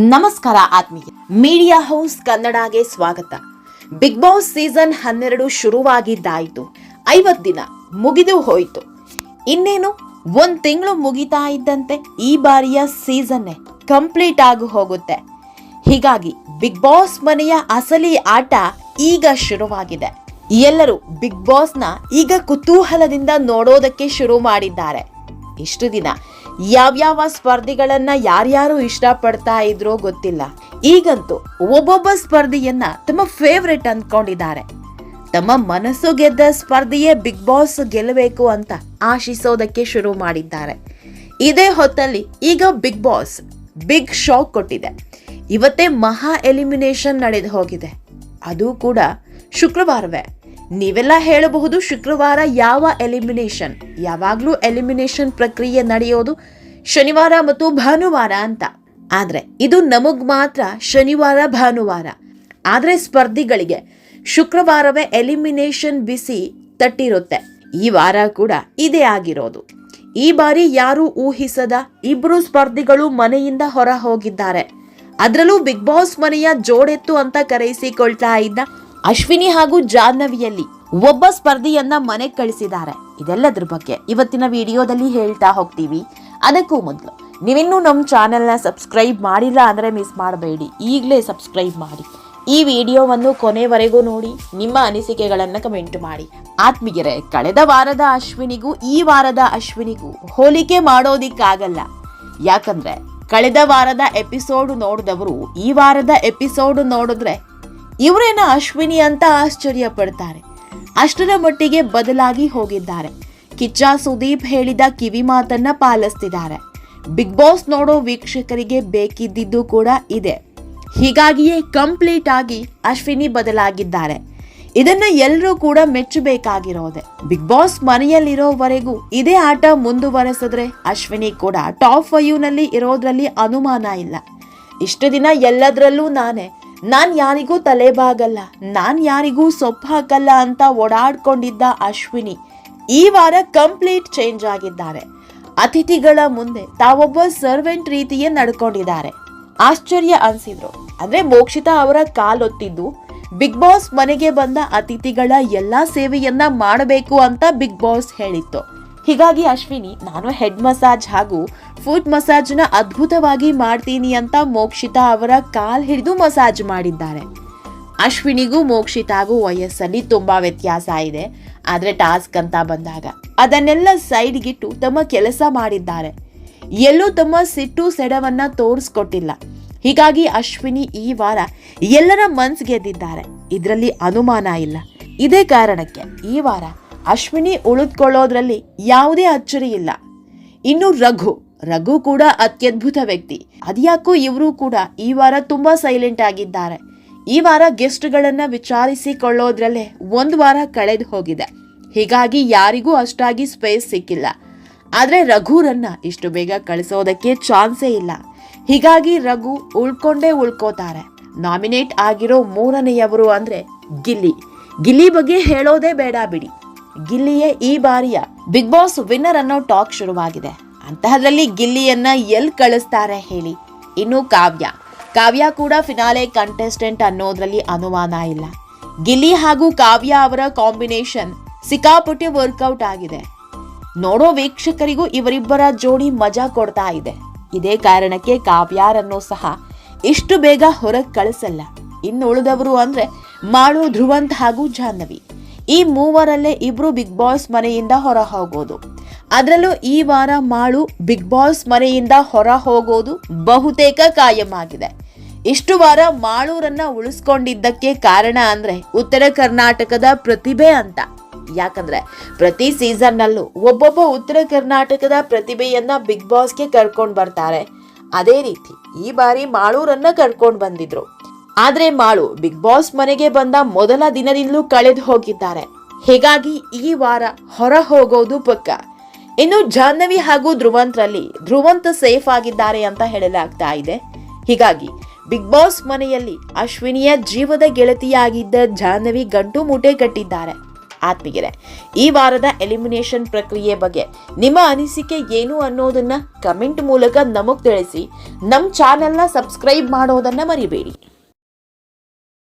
ನಮಸ್ಕಾರ ಆತ್ಮೀಯ media house ಕನ್ನಡಗೆ ಸ್ವಾಗತ. Big boss season 12 ಶುರುವಾಗಿದ್ದಾಯಿತು. 50 ದಿನ ಮುಗಿದು ಹೋಯಿತು. ಇನ್ನೇನು 1 ತಿಂಗಳು ಮುಗಿತಾ ಇದ್ದಂತೆ ಈ ಬಾರಿಯ ಸೀಸನ್ನೇ ಕಂಪ್ಲೀಟ್ ಆಗಿ ಹೋಗುತ್ತೆ. ಹೀಗಾಗಿ ಬಿಗ್ ಬಾಸ್ ಮನೆಯ ಅಸಲಿ ಆಟ ಈಗ ಶುರುವಾಗಿದೆ. ಎಲ್ಲರೂ ಬಿಗ್ ಬಾಸ್ನ ಈಗ ಕುತೂಹಲದಿಂದ ನೋಡೋದಕ್ಕೆ ಶುರು ಮಾಡಿದ್ದಾರೆ. ಇಷ್ಟು ದಿನ ಯಾವ್ಯಾವ ಸ್ಪರ್ಧಿಗಳನ್ನ ಯಾರ್ಯಾರು ಇಷ್ಟಪಡ್ತಾ ಇದ್ರೋ ಗೊತ್ತಿಲ್ಲ. ಈಗಂತೂ ಒಬ್ಬೊಬ್ಬ ಸ್ಪರ್ಧಿಯನ್ನ ತಮ್ಮ ಫೇವ್ರೆಟ್ ಅಂದ್ಕೊಂಡಿದ್ದಾರೆ. ತಮ್ಮ ಮನಸ್ಸು ಗೆದ್ದ ಸ್ಪರ್ಧಿಯೇ ಬಿಗ್ ಬಾಸ್ ಗೆಲ್ಲಬೇಕು ಅಂತ ಆಶಿಸೋದಕ್ಕೆ ಶುರು ಮಾಡಿದ್ದಾರೆ. ಇದೇ ಹೊತ್ತಲ್ಲಿ ಈಗ ಬಿಗ್ ಬಾಸ್ ಬಿಗ್ ಶಾಕ್ ಕೊಟ್ಟಿದೆ. ಇವತ್ತೇ ಮಹಾ ಎಲಿಮಿನೇಷನ್ ನಡೆದು ಹೋಗಿದೆ. ಅದು ಕೂಡ ಶುಕ್ರವಾರವೇ. ನೀವೆಲ್ಲ ಹೇಳಬಹುದು, ಶುಕ್ರವಾರ ಯಾವ ಎಲಿಮಿನೇಷನ್? ಯಾವಾಗ್ಲೂ ಎಲಿಮಿನೇಷನ್ ಪ್ರಕ್ರಿಯೆ ನಡೆಯೋದು ಶನಿವಾರ ಮತ್ತು ಭಾನುವಾರ ಅಂತ. ಆದ್ರೆ ಇದು ನಮಗ್ ಮಾತ್ರ ಶನಿವಾರ ಭಾನುವಾರ. ಆದ್ರೆ ಸ್ಪರ್ಧಿಗಳಿಗೆ ಶುಕ್ರವಾರವೇ ಎಲಿಮಿನೇಷನ್ ಬಿಸಿ ತಟ್ಟಿರುತ್ತೆ. ಈ ವಾರ ಕೂಡ ಇದೇ ಆಗಿರೋದು. ಈ ಬಾರಿ ಯಾರು ಊಹಿಸದ 2 ಸ್ಪರ್ಧಿಗಳು ಮನೆಯಿಂದ ಹೊರ ಹೋಗಿದ್ದಾರೆ. ಅದರಲ್ಲೂ ಬಿಗ್ ಬಾಸ್ ಮನೆಯ ಜೋಡೆತ್ತು ಅಂತ ಕರೆಯಿಸಿಕೊಳ್ತಾ ಇದ್ದ ಅಶ್ವಿನಿ ಹಾಗೂ ಜಾಹ್ನವಿಯಲ್ಲಿ ಒಬ್ಬ ಸ್ಪರ್ಧಿಯನ್ನ ಮನೆಗೆ ಕಳಿಸಿದ್ದಾರೆ. ಇದೆಲ್ಲದ್ರ ಬಗ್ಗೆ ಇವತ್ತಿನ ವಿಡಿಯೋದಲ್ಲಿ ಹೇಳ್ತಾ ಹೋಗ್ತೀವಿ. ಅದಕ್ಕೂ ಮೊದಲು ನೀವಿನ್ನೂ ನಮ್ಮ ಚಾನೆಲ್ನ ಸಬ್ಸ್ಕ್ರೈಬ್ ಮಾಡಿಲ್ಲ ಅಂದರೆ ಮಿಸ್ ಮಾಡಬೇಡಿ, ಈಗಲೇ ಸಬ್ಸ್ಕ್ರೈಬ್ ಮಾಡಿ. ಈ ವಿಡಿಯೋವನ್ನು ಕೊನೆವರೆಗೂ ನೋಡಿ, ನಿಮ್ಮ ಅನಿಸಿಕೆಗಳನ್ನು ಕಮೆಂಟ್ ಮಾಡಿ. ಆತ್ಮೀಯರೇ, ಕಳೆದ ವಾರದ ಅಶ್ವಿನಿಗೂ ಈ ವಾರದ ಅಶ್ವಿನಿಗೂ ಹೋಲಿಕೆ ಮಾಡೋದಿಕ್ಕಾಗಲ್ಲ. ಯಾಕಂದ್ರೆ ಕಳೆದ ವಾರದ ಎಪಿಸೋಡ್ ನೋಡಿದವರು ಈ ವಾರದ ಎಪಿಸೋಡ್ ನೋಡಿದ್ರೆ ಇವರೇನ ಅಶ್ವಿನಿ ಅಂತ ಆಶ್ಚರ್ಯ ಪಡ್ತಾರೆ. ಅಷ್ಟರ ಮಟ್ಟಿಗೆ ಬದಲಾಗಿ ಹೋಗಿದ್ದಾರೆ. ಕಿಚ್ಚ ಸುದೀಪ್ ಹೇಳಿದ ಕಿವಿ ಮಾತನ್ನ ಪಾಲಿಸ್ತಿದ್ದಾರೆ. ಬಿಗ್ ಬಾಸ್ ನೋಡೋ ವೀಕ್ಷಕರಿಗೆ ಬೇಕಿದ್ದಿದ್ದು ಕೂಡ ಇದೆ. ಹೀಗಾಗಿಯೇ ಕಂಪ್ಲೀಟ್ ಆಗಿ ಅಶ್ವಿನಿ ಬದಲಾಗಿದ್ದಾರೆ. ಇದನ್ನ ಎಲ್ಲರೂ ಕೂಡ ಮೆಚ್ಚಬೇಕಾಗಿರೋದೆ. ಬಿಗ್ ಬಾಸ್ ಮನೆಯಲ್ಲಿರೋವರೆಗೂ ಇದೇ ಆಟ ಮುಂದುವರೆಸಿದ್ರೆ ಅಶ್ವಿನಿ ಕೂಡ ಟಾಪ್ 5 ನಲ್ಲಿ ಇರೋದ್ರಲ್ಲಿ ಅನುಮಾನ ಇಲ್ಲ. ಇಷ್ಟು ದಿನ ಎಲ್ಲದರಲ್ಲೂ ನಾನ್ ಯಾರಿಗೂ ತಲೆಬಾಗಲ್ಲ, ನಾನ್ ಯಾರಿಗೂ ಸೊಪ್ಪು ಹಾಕಲ್ಲ ಅಂತ ಓಡಾಡ್ಕೊಂಡಿದ್ದ ಅಶ್ವಿನಿ ಈ ವಾರ ಕಂಪ್ಲೀಟ್ ಚೇಂಜ್ ಆಗಿದ್ದಾರೆ. ಅತಿಥಿಗಳ ಮುಂದೆ ತಾವೊಬ್ಬ ಸರ್ವೆಂಟ್ ರೀತಿಯೇ ನಡ್ಕೊಂಡಿದ್ದಾರೆ. ಆಶ್ಚರ್ಯ ಅನ್ಸಿದ್ರು. ಅಂದ್ರೆ ಮೋಕ್ಷಿತಾ ಅವರ ಕಾಲೊತ್ತಿದ್ದು ಬಿಗ್ ಬಾಸ್ ಮನೆಗೆ ಬಂದ ಅತಿಥಿಗಳ ಎಲ್ಲಾ ಸೇವೆಯನ್ನ ಮಾಡಬೇಕು ಅಂತ ಬಿಗ್ ಬಾಸ್ ಹೇಳಿತ್ತು. ಹೀಗಾಗಿ ಅಶ್ವಿನಿ, ನಾನು ಹೆಡ್ ಮಸಾಜ್ ಹಾಗೂ ಫುಟ್ ಮಸಾಜ್ನ ಅದ್ಭುತವಾಗಿ ಮಾಡ್ತೀನಿ ಅಂತ ಮೋಕ್ಷಿತಾ ಅವರ ಕಾಲ್ ಹಿಡಿದು ಮಸಾಜ್ ಮಾಡಿದ್ದಾರೆ. ಅಶ್ವಿನಿಗೂ ಮೋಕ್ಷಿತಾಗೂ ವಯಸ್ಸಲ್ಲಿ ತುಂಬಾ ವ್ಯತ್ಯಾಸ ಇದೆ. ಆದ್ರೆ ಟಾಸ್ಕ್ ಅಂತ ಬಂದಾಗ ಅದನ್ನೆಲ್ಲ ಸೈಡ್ಗಿಟ್ಟು ತಮ್ಮ ಕೆಲಸ ಮಾಡಿದ್ದಾರೆ. ಎಲ್ಲೂ ತಮ್ಮ ಸಿಟ್ಟು ಸೆಡವನ್ನ ತೋರಿಸ್ಕೊಟ್ಟಿಲ್ಲ. ಹೀಗಾಗಿ ಅಶ್ವಿನಿ ಈ ವಾರ ಎಲ್ಲರ ಮನ್ಸ್ ಗೆದ್ದಿದ್ದಾರೆ. ಇದರಲ್ಲಿ ಅನುಮಾನ ಇಲ್ಲ. ಇದೇ ಕಾರಣಕ್ಕೆ ಈ ವಾರ ಅಶ್ವಿನಿ ಉಳಿದುಕೊಳ್ಳೋದ್ರಲ್ಲಿ ಯಾವುದೇ ಅಚ್ಚರಿ ಇಲ್ಲ. ಇನ್ನು ರಘು ಕೂಡ ಅತ್ಯದ್ಭುತ ವ್ಯಕ್ತಿ. ಅದ್ಯಾಕೋ ಇವರು ಕೂಡ ಈ ವಾರ ತುಂಬಾ ಸೈಲೆಂಟ್ ಆಗಿದ್ದಾರೆ. ಈ ವಾರ ಗೆಸ್ಟ್ಗಳನ್ನ ವಿಚಾರಿಸಿಕೊಳ್ಳೋದ್ರಲ್ಲೇ 1 ವಾರ ಕಳೆದು ಹೋಗಿದೆ. ಹೀಗಾಗಿ ಯಾರಿಗೂ ಅಷ್ಟಾಗಿ ಸ್ಪೇಸ್ ಸಿಕ್ಕಿಲ್ಲ. ಆದ್ರೆ ರಘುರನ್ನ ಇಷ್ಟು ಬೇಗ ಕಳಿಸೋದಕ್ಕೆ ಚಾನ್ಸೇ ಇಲ್ಲ. ಹೀಗಾಗಿ ರಘು ಉಳ್ಕೋತಾರೆ. ನಾಮಿನೇಟ್ ಆಗಿರೋ 3ನೇಯವರು ಅಂದ್ರೆ ಗಿಲ್ಲಿ ಬಗ್ಗೆ ಹೇಳೋದೇ ಬೇಡ ಬಿಡಿ. ಗಿಲ್ಲಿಯೇ ಈ ಬಾರಿಯ ಬಿಗ್ ಬಾಸ್ ವಿನ್ನರ್ ಅನ್ನೋ ಟಾಕ್ ಶುರುವಾಗಿದೆ. ಅಂತಹದ್ರಲ್ಲಿ ಗಿಲ್ಲಿಯನ್ನ ಎಲ್ಲಿ ಕಳಿಸ್ತಾರೆ ಹೇಳಿ. ಇನ್ನು ಕಾವ್ಯ ಕೂಡ ಫಿನಾಲೆ ಕಂಟೆಸ್ಟೆಂಟ್ ಅನ್ನೋದ್ರಲ್ಲಿ ಅನುಮಾನ ಇಲ್ಲ. ಗಿಲ್ಲಿ ಹಾಗೂ ಕಾವ್ಯ ಅವರ ಕಾಂಬಿನೇಷನ್ ಸಿಕ್ಕಾಪಟ್ಟೆ ವರ್ಕೌಟ್ ಆಗಿದೆ. ನೋಡೋ ವೀಕ್ಷಕರಿಗೂ ಇವರಿಬ್ಬರ ಜೋಡಿ ಮಜಾ ಕೊಡ್ತಾ ಇದೆ. ಇದೇ ಕಾರಣಕ್ಕೆ ಕಾವ್ಯಾರನ್ನೂ ಸಹ ಇಷ್ಟು ಬೇಗ ಹೊರಗೆ ಕಳಿಸಲ್ಲ. ಇನ್ನು ಉಳಿದವರು ಅಂದ್ರೆ ಮಾಳು, ಧ್ರುವಂತ್ ಹಾಗೂ ಜಾಹ್ನವಿ. ಈ 3ರಲ್ಲೇ 2 ಬಿಗ್ ಬಾಸ್ ಮನೆಯಿಂದ ಹೊರ ಹೋಗೋದು. ಅದರಲ್ಲೂ ಈ ವಾರ ಮಾಳು ಬಿಗ್ ಬಾಸ್ ಮನೆಯಿಂದ ಹೊರ ಹೋಗೋದು ಬಹುತೇಕ ಕಾಯಂ ಆಗಿದೆ. ಇಷ್ಟು ವಾರ ಮಾಳೂರನ್ನ ಉಳಿಸ್ಕೊಂಡಿದ್ದಕ್ಕೆ ಕಾರಣ ಅಂದ್ರೆ ಉತ್ತರ ಕರ್ನಾಟಕದ ಪ್ರತಿಭೆ ಅಂತ. ಯಾಕಂದ್ರೆ ಪ್ರತಿ ಸೀಸನ್ನಲ್ಲೂ ಒಬ್ಬೊಬ್ಬ ಉತ್ತರ ಕರ್ನಾಟಕದ ಪ್ರತಿಭೆಯನ್ನ ಬಿಗ್ ಬಾಸ್ಗೆ ಕರ್ಕೊಂಡು ಬರ್ತಾರೆ. ಅದೇ ರೀತಿ ಈ ಬಾರಿ ಮಾಳೂರನ್ನ ಕರ್ಕೊಂಡು ಬಂದಿದ್ರು. ಆದ್ರೆ ಮಾಳು ಬಿಗ್ ಬಾಸ್ ಮನೆಗೆ ಬಂದ ಮೊದಲ ದಿನದಿಂದಲೂ ಕಳೆದು ಹೋಗಿದ್ದಾರೆ. ಹೀಗಾಗಿ ಈ ವಾರ ಹೊರ ಹೋಗೋದು ಪಕ್ಕ. ಇನ್ನು ಜಾಹ್ನವಿ ಹಾಗೂ ಧ್ರುವಂತ್ ಸೇಫ್ ಆಗಿದ್ದಾರೆ ಅಂತ ಹೇಳಲಾಗ್ತಾ ಇದೆ. ಹೀಗಾಗಿ ಬಿಗ್ ಬಾಸ್ ಮನೆಯಲ್ಲಿ ಅಶ್ವಿನಿಯ ಜೀವದ ಗೆಳತಿಯಾಗಿದ್ದ ಜಾಹ್ನವಿ ಗಂಟು ಮೂಟೆ ಕಟ್ಟಿದ್ದಾರೆ. ಆತ್ಮೀಯರೇ, ಈ ವಾರದ ಎಲಿಮಿನೇಷನ್ ಪ್ರಕ್ರಿಯೆ ಬಗ್ಗೆ ನಿಮ್ಮ ಅನಿಸಿಕೆ ಏನು ಅನ್ನೋದನ್ನ ಕಮೆಂಟ್ ಮೂಲಕ ನಮಗ್ ತಿಳಿಸಿ. ನಮ್ಮ ಚಾನೆಲ್ನ ಸಬ್ಸ್ಕ್ರೈಬ್ ಮಾಡೋದನ್ನ ಮರಿಬೇಡಿ.